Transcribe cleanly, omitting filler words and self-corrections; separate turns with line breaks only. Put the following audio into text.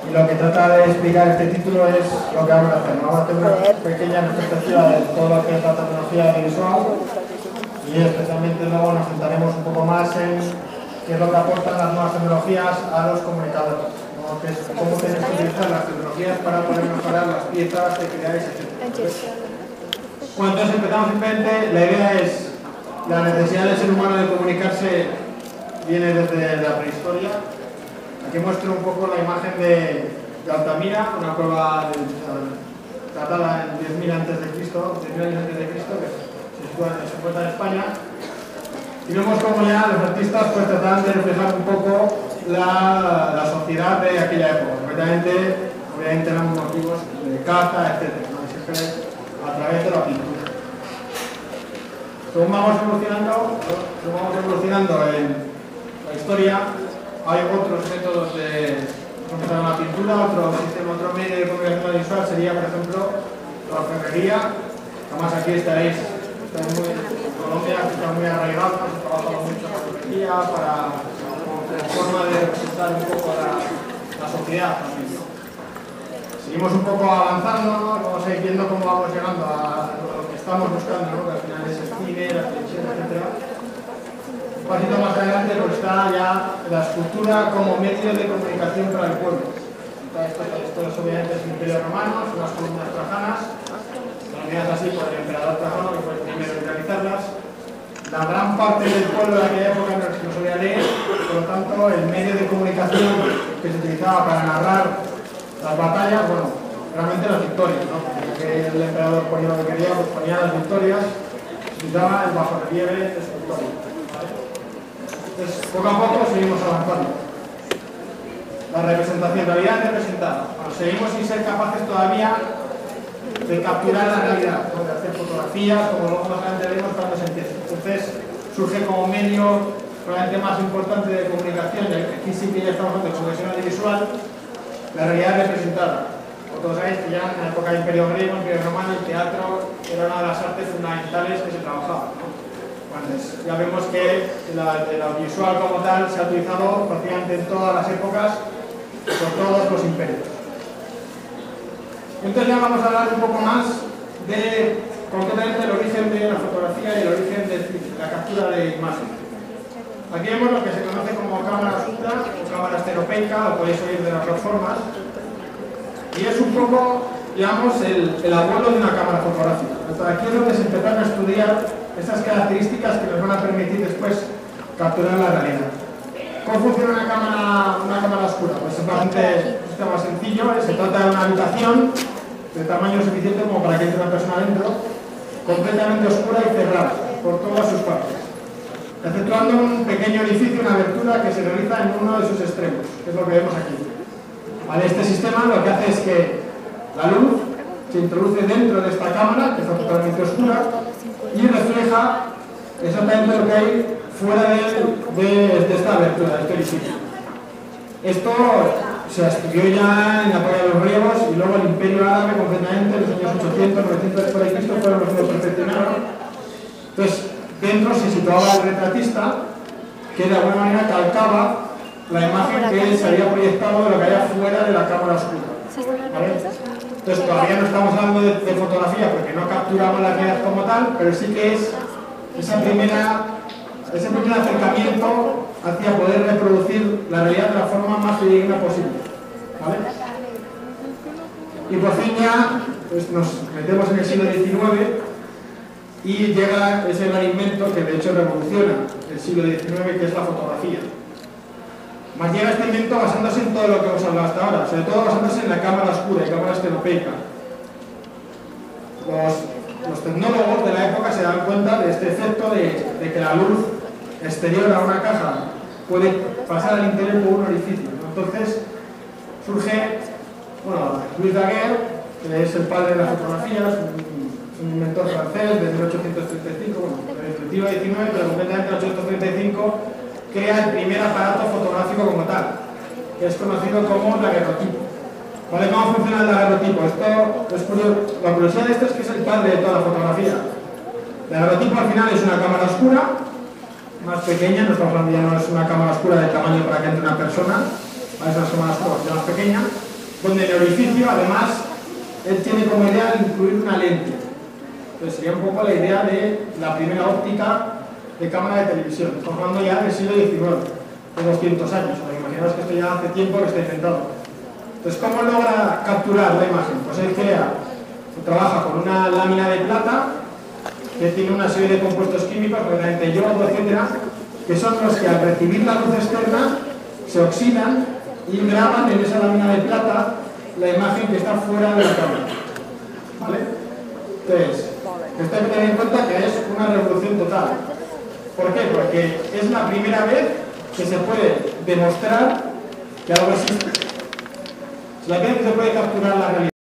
Y lo que trata de explicar este título es lo que vamos a hacer. Vamos a hacer una pequeña perspectiva de todo lo que es la tecnología audiovisual y especialmente luego nos centraremos un poco más en qué es lo que aportan las nuevas tecnologías a los comunicadores. Cómo tienes que utilizar las tecnologías para poder mejorar las piezas, actividades, etc. Bueno, entonces empezamos simplemente. La idea es la necesidad del ser humano de comunicarse viene desde la prehistoria. Aquí muestro un poco la imagen de Altamira, una cueva datada en 10.000 a.C., 10.000 años antes de Cristo, que se encuentra en España. Y vemos como ya los artistas pues trataban de reflejar un poco la sociedad de aquella época. Obviamente eran motivos de caza, etc., ¿no? Siempre a través de la pintura. Según vamos evolucionando en la historia, hay otros métodos de representar la pintura, otro sistema, otro medio de comunicación visual sería, por ejemplo, la orfebrería. Además aquí estaréis en Colombia, que está muy arraigado, se ha trabajado mucho en la orfebrería como forma de representar un poco la sociedad también, ¿no? Seguimos un poco avanzando, ¿no? Vamos a ir viendo cómo vamos llegando a lo que estamos buscando, ¿no? Que al final es el cine, la televisión, etc. Un pasito más adelante pues está ya la escultura como medio de comunicación para el pueblo. Esto es obviamente el Imperio Romano, son las columnas trajanas, denominadas así por el emperador Trajano, que fue el primero en realizarlas. La gran parte del pueblo de aquella época no sabía leer, por lo tanto el medio de comunicación que se utilizaba para narrar las batallas, bueno, realmente las victorias, ¿no? Porque el emperador ponía lo que quería, pues ponía las victorias, se utilizaba el bajorrelieve escultórico. Entonces, poco a poco seguimos avanzando. La representación, realidad representada. Bueno, seguimos sin ser capaces todavía de capturar la realidad, ¿no? De hacer fotografías, como luego más adelante veremos cuando se empiece. Entonces, surge como medio probablemente más importante de comunicación, y aquí sí que ya estamos hablando de comunicación audiovisual, la realidad representada. Todos sabéis que ya en la época del Imperio Griego, el Imperio Romano, el teatro era una de las artes fundamentales que se trabajaban, ¿no? Pues ya vemos que el audiovisual como tal se ha utilizado prácticamente en todas las épocas por todos los imperios. Entonces ya vamos a hablar un poco más de concretamente el origen de la fotografía y el origen de la captura de imagen. Aquí vemos lo que se conoce como cámara oscura o cámara estereopeica, lo podéis oír de las dos formas, y es un poco, digamos, el abuelo de una cámara fotográfica. Entonces, aquí es donde se empezaron a estudiar estas características que nos van a permitir después capturar la realidad. ¿Cómo funciona una cámara oscura? Pues es bastante un sistema sencillo. Se trata de una habitación de tamaño suficiente como para que entre una persona dentro, completamente oscura y cerrada por todas sus partes, efectuando un pequeño orificio, una abertura que se realiza en uno de sus extremos, que es lo que vemos aquí. ¿Vale? Este sistema lo que hace es que la luz se introduce dentro de esta cámara, que está totalmente oscura, y refleja exactamente lo que hay fuera de esta abertura, de este orificio. Esto se estudió ya en la época de los griegos y luego el Imperio Árabe, concretamente en los años 800, 900 después de Cristo, fueron los que lo perfeccionaron. Entonces, dentro se situaba el retratista, que de alguna manera calcaba la imagen que se había proyectado de lo que había fuera de la cámara oscura. ¿Vale? Entonces, todavía no estamos hablando de fotografía porque no capturamos la realidad como tal, pero sí que es ese primer acercamiento hacia poder reproducir la realidad de la forma más fidedigna posible. ¿Vale? Y por fin ya pues nos metemos en el siglo XIX y llega ese gran invento que de hecho revoluciona el siglo XIX, que es la fotografía. Más llega este invento basándose en todo lo que hemos hablado hasta ahora, sobre todo basándose en la cámara oscura y cámara estereopeica. Los tecnólogos de la época se dan cuenta de este efecto de que la luz exterior a una caja puede pasar al interior por un orificio, ¿no? Entonces surge, Louis Daguerre, que es el padre de la fotografía, es un inventor francés de 1835, en el siglo XIX, pero concretamente en 1835 crea el primer aparato fotográfico como tal, que es conocido como daguerrotipo. ¿Vale? ¿Cómo funciona el daguerrotipo? Esto es curioso. La curiosidad de esto es que es el padre de toda la fotografía. El daguerrotipo al final es una cámara oscura, más pequeña, no es una cámara oscura de tamaño para que entre una persona, ¿vale? Es una cámara oscura más pequeña, donde en el orificio, además, él tiene como idea incluir una lente. Entonces sería un poco la idea de la primera óptica de cámara de televisión. Estamos hablando ya del siglo XIX, de 200 años. Imaginaos que esto ya hace tiempo que está inventado. Entonces, ¿cómo logra capturar la imagen? Pues él trabaja con una lámina de plata que tiene una serie de compuestos químicos, obviamente yodo, etcétera, que son los que al recibir la luz externa se oxidan y graban en esa lámina de plata la imagen que está fuera de la cámara. ¿Vale? Entonces, esto hay que tener en cuenta que es una revolución total. ¿Por qué? Porque es la primera vez que se puede demostrar que algo existe. Es la primera vez que se puede capturar la realidad.